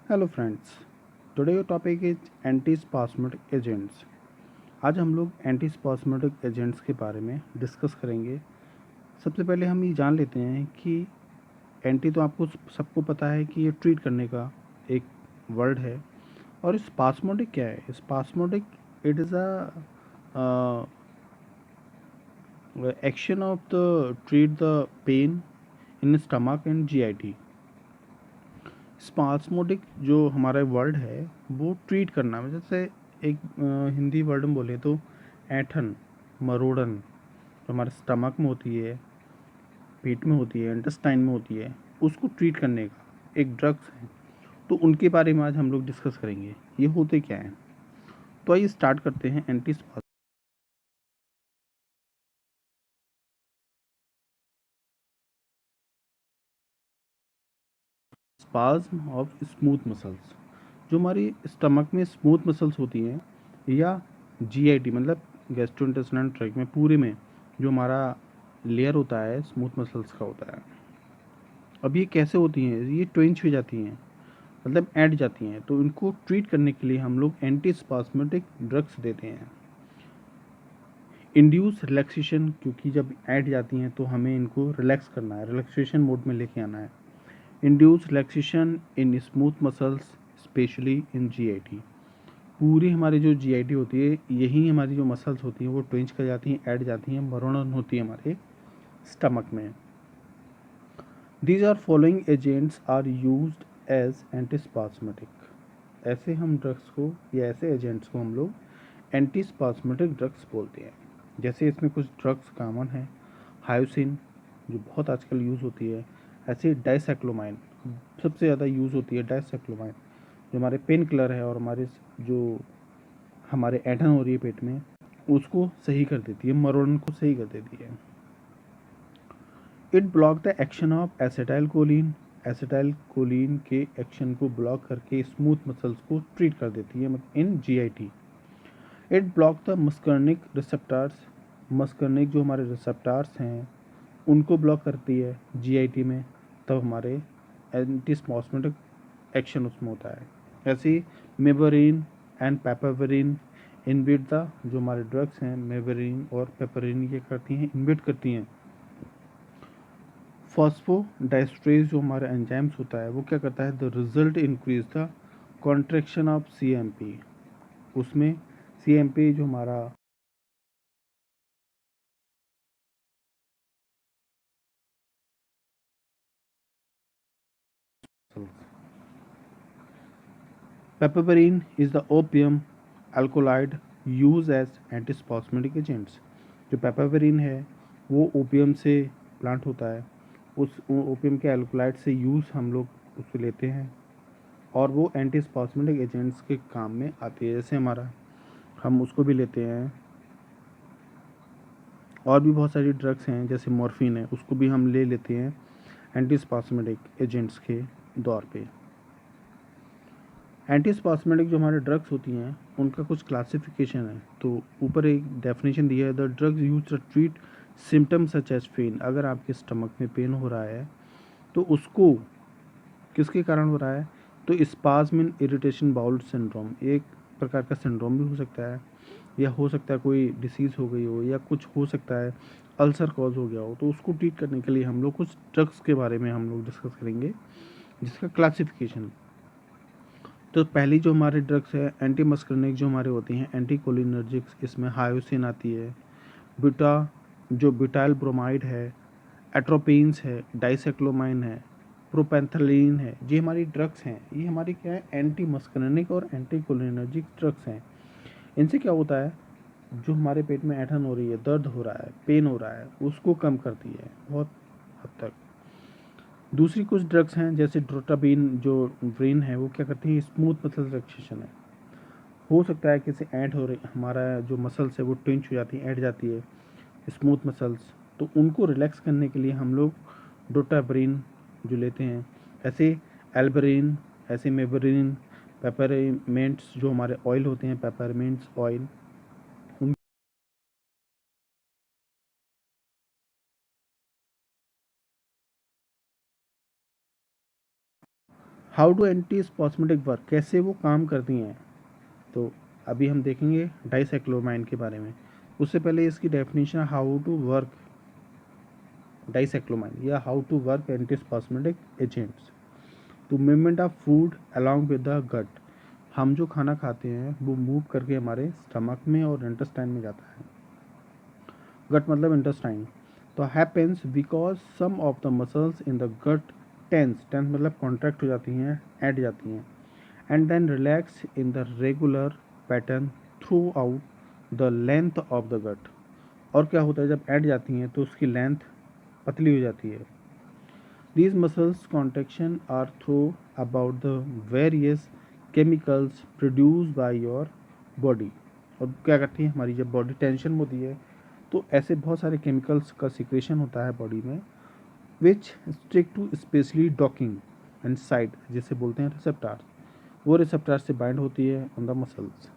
Hello friends, today your topic is antispasmodic agents. आज हम लोग एंटीस्पास्मोडिक एजेंट्स के बारे में डिस्कस करेंगे। सबसे पहले हम ये जान लेते हैं कि एंटी तो आपको सबको पता है कि ये ट्रीट करने का एक वर्ड है। और स्पास्मोडिक क्या है? Spasmodic it is a action of the treat the pain in stomach and GIT. Spasmodic जो हमारा वर्ड है वो ट्रीट करना है। जैसे एक हिंदी वर्ड में बोले तो ऐंठन, मरोड़न जो हमारे स्टमक में होती है, पेट में होती है, इंटेस्टाइन में होती है, उसको ट्रीट करने का एक ड्रग्स है। तो उनके बारे में आज हम लोग डिस्कस करेंगे, ये होते क्या हैं। तो आइए स्टार्ट करते हैं। स्पाज्म ऑफ स्मूथ मसल्स, जो हमारी स्टमक में स्मूथ मसल्स होती हैं, या जीआईटी मतलब गैस्ट्रोइंटेस्टाइनल ट्रैक्ट में पूरे में जो हमारा लेयर होता है स्मूथ मसल्स का होता है। अब ये कैसे होती हैं? ये ट्विंच हो जाती हैं, मतलब ऐंठ जाती हैं। तो इनको ट्रीट करने के लिए हम लोग एंटी स्पास्मेटिक ड्रग्स देते हैं। इंड्यूस रिलैक्सेशन, क्योंकि जब ऐंठ जाती हैं तो हमें इनको रिलैक्स करना है, रिलैक्सेशन मोड में लेके आना है। Induce relaxation in smooth muscles specially in GIT. पूरी हमारी जो जीआईटी होती है, यही हमारी जो मसल्स होती हैं वो ट्विंच कर जाती हैं, ऐड जाती हैं, मरोड़न होती है हमारे स्टमक में। These are following agents are used as antispasmodic. ऐसे हम ड्रग्स को या ऐसे एजेंट्स को हम लोग एंटीस्पास्मेटिक ड्रग्स बोलते हैं। जैसे इसमें कुछ ड्रग्स कॉमन है, हायोसिन जो बहुत आजकल यूज़ होती है, ऐसे डाइसाइक्लोमाइन सबसे ज़्यादा यूज़ होती है। डाइसाइक्लोमाइन जो हमारे पेन किलर है और हमारे जो हमारे ऐंठन हो रही है पेट में, उसको सही कर देती है, मरोड़न को सही कर देती है। It block the action of acetyl choline. Acetyl choline के एक्शन को ब्लॉक करके स्मूथ मसल्स को ट्रीट कर देती है in GIT. It block the muscarinic receptors. Muscarinic जो हमारे रिसेप्टार्स हैं उनको ब्लॉक करती है जीआईटी में, तब हमारे एंटीस्पास्मोटिक एक्शन उसमें होता है। ऐसे ही मेबरिन एंड पेपावरिन इनबिट द, जो हमारे ड्रग्स हैं मेबरिन और पेपरिन, ये करती हैं इनबिट करती हैं फॉस्फोडाइस्ट्रेज जो हमारे एंजाइम्स होता है वो क्या करता है, the result increase the contraction of CMP. उसमें सीएमपी जो हमारा papaverine is the opium alkaloid use as antispasmodic agents. जो पेपावरिन है वो ओपियम से प्लांट होता है, उस ओपियम के एल्कोलाइड से यूज़ हम लोग उसको लेते हैं और वो एंटीस्पास्मोडिक एजेंट्स के काम में आती है। जैसे हमारा हम उसको भी लेते हैं। और भी बहुत सारी ड्रग्स हैं, जैसे मॉर्फिन है, उसको भी हम ले लेते हैं एंटीस्पास्मोडिक एजेंट्स के दौर पे। एंटीस्पास्मोडिक जो हमारे ड्रग्स होती हैं उनका कुछ क्लासिफिकेशन है। तो ऊपर एक डेफिनेशन दिया है, the drugs use to treat symptoms such as pain. अगर आपके स्टमक में पेन हो रहा है तो उसको किसके कारण हो रहा है, तो स्पाज्म इन इरिटेशन बाउल सिंड्रोम, एक प्रकार का सिंड्रोम भी हो सकता है, या हो सकता है कोई डिसीज़ हो गई हो, या कुछ हो सकता है अल्सर कॉज हो गया हो। तो उसको ट्रीट करने के लिए हम लोग कुछ ड्रग्स के बारे में हम लोग डिस्कस करेंगे, जिसका क्लासिफिकेशन। तो पहली जो हमारे ड्रग्स है एंटी मस्करनिक जो हमारे होती हैं, एंटी कोलिनर्जिक्स, इसमें हायोसिन आती है, बीटा जो ब्यूटाइल ब्रोमाइड है, एट्रोपिन्स है, डाइसाइक्लोमाइन है, प्रोपेंथलीन है। ये हमारी ड्रग्स हैं, ये हमारी क्या है, एंटी मस्करनिक और एंटी कोलिनर्जिक ड्रग्स हैं। इनसे क्या होता है, जो हमारे पेट में ऐंठन हो रही है, दर्द हो रहा है, पेन हो रहा है, उसको कम करती है बहुत हद तक। दूसरी कुछ ड्रग्स हैं जैसे ड्रोटाबीन जो ब्रेन है, वो क्या करती है, स्मूथ मसल रिलैक्सेशन है। हो सकता है किसी ऐंठ हो रही, हमारा जो मसल्स है वो टेंच हो जाती है, ऐंठ जाती है स्मूथ मसल्स, तो उनको रिलैक्स करने के लिए हम लोग डोटाब्रिन जो लेते हैं। ऐसे एल्बरिन, ऐसे मेबरिन, पेपरमेंट्स जो हमारे ऑयल होते हैं, peppermints oil. How do antispasmodic work, कैसे वो काम करती हैं, तो अभी हम देखेंगे डाइसाइक्लोमाइन के बारे में। उससे पहले इसकी definition, how to work dicyclomine या how to work antispasmodic agents. तो movement of food along with the gut, हम जो खाना खाते हैं वो मूव करके हमारे स्टमक में और इंटेस्टाइन में जाता है। गट मतलब इंटेस्टाइन। तो happens because some of the muscles in the gut tense मतलब कॉन्ट्रैक्ट हो जाती हैं, ऐड जाती हैं, and then relax in the regular pattern throughout the length of the gut. और क्या होता है, जब ऐड जाती हैं तो उसकी लेंथ पतली हो जाती है। These muscles contraction are through about the various chemicals produced by your body। और क्या करती है, हमारी जब बॉडी टेंशन होती है तो ऐसे बहुत सारे केमिकल्स का सिक्रेशन होता है बॉडी में, which stick to specially docking and side, जिसे बोलते हैं रिसेप्टार्स, वो रिसेप्टार्स से बाइंड होती है ऑन द मसल्स।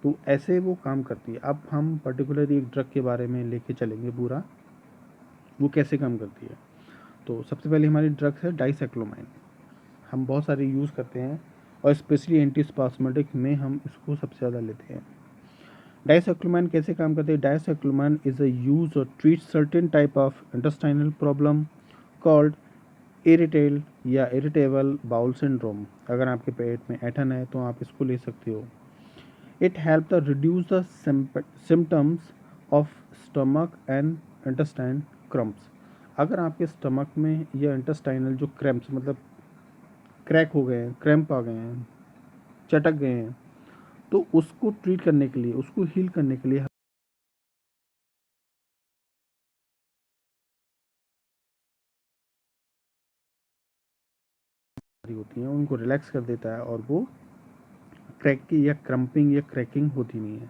तो ऐसे वो काम करती है। अब हम पर्टिकुलरली एक ड्रग के बारे में लेके चलेंगे पूरा, वो कैसे काम करती है। तो सबसे पहले हमारी ड्रग्स है डाइसाइक्लोमाइन। हम बहुत सारे यूज़ करते हैं और स्पेशली एंटीस्पास्मोडिक में हम इसको सबसे ज़्यादा लेते हैं। डाइसाइक्लोमाइन कैसे काम करते हैं, डाइसाइक्लोमाइन इज़ अ यूज और treat certain type of intestinal problem called irritable या इरिटेबल बाउल सिंड्रोम। अगर आपके पेट में ऐंठन है तो आप इसको ले सकते हो। It help the reduce the symptoms of stomach and intestine cramps. अगर आपके स्टमक में या इंटेस्टाइनल जो क्रैम्प्स मतलब क्रैक हो गए हैं, क्रैम्प आ गए हैं, चटक गए हैं, तो उसको ट्रीट करने के लिए, उसको हील करने के लिए होती हैं, उनको रिलैक्स कर देता है और वो क्रैक की या क्रम्पिंग या क्रैकिंग होती नहीं है।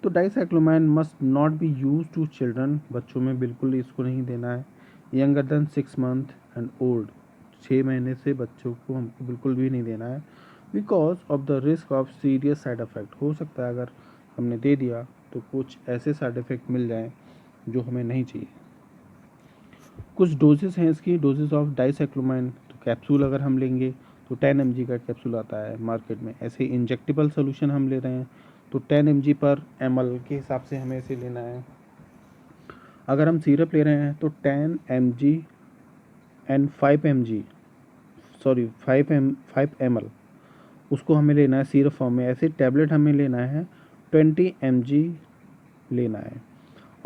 तो dicyclomine must not be use to children, बच्चों में बिल्कुल इसको नहीं देना है। Younger than 6 month and old, 6 महीने से बच्चों को हमको बिल्कुल भी नहीं देना है, because of the risk of serious side effect. हो सकता है अगर हमने दे दिया तो कुछ ऐसे साइड इफ़ेक्ट मिल जाएं जो हमें नहीं चाहिए। कुछ डोजेस हैं इसकी, डोजेस ऑफ डाइसाइक्लोमाइन। तो कैप्सूल अगर हम लेंगे तो 10 mg का कैप्सूल आता है मार्केट में। ऐसे इंजेक्टेबल सोल्यूशन हम ले रहे हैं तो 10 mg पर ml के हिसाब से हमें इसे लेना है। अगर हम सिरप ले रहे हैं तो 10 mg एंड 5 ml उसको हमें लेना है सिरप फॉर्म में। ऐसे टैबलेट हमें लेना है 20 mg लेना है।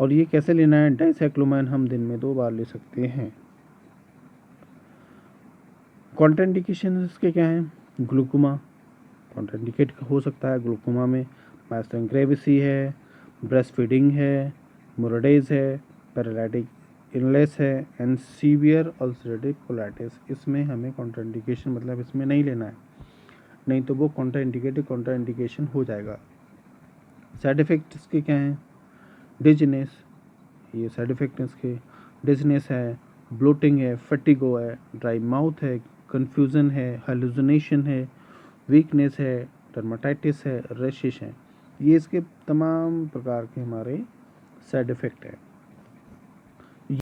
और ये कैसे लेना है, डाइसाइक्लोमाइन हम दिन में 2 बार ले सकते हैं। कॉन्ट्राइंडिकेशन इसके क्या हैं, ग्लूकोमा कॉन्ट्राइंडिकेट हो सकता है। ग्लूकोमा में माइस्थाइन ग्रेविसी है, ब्रेस्ट फीडिंग है, मोराडेज है, पैरालिटिक इलनेस है एंड सीवियर अल्सरेटिव कोलाइटिस। इसमें हमें कॉन्ट्राइंडिकेशन मतलब इसमें नहीं लेना है, नहीं तो वो कॉन्ट्राइंडिकेशन हो जाएगा। साइड इफ़ेक्ट इसके क्या हैं, डिजीनेस, ये साइड इफ़ेक्ट इसके डिजीनेस है, ब्लोटिंग है, फटीगो है, ड्राई माउथ है, कन्फ्यूज़न है, हेलुसिनेशन है, वीकनेस है, डर्माटाइटिस है, रैशेस हैं। ये इसके तमाम प्रकार के हमारे साइड इफ़ेक्ट हैं।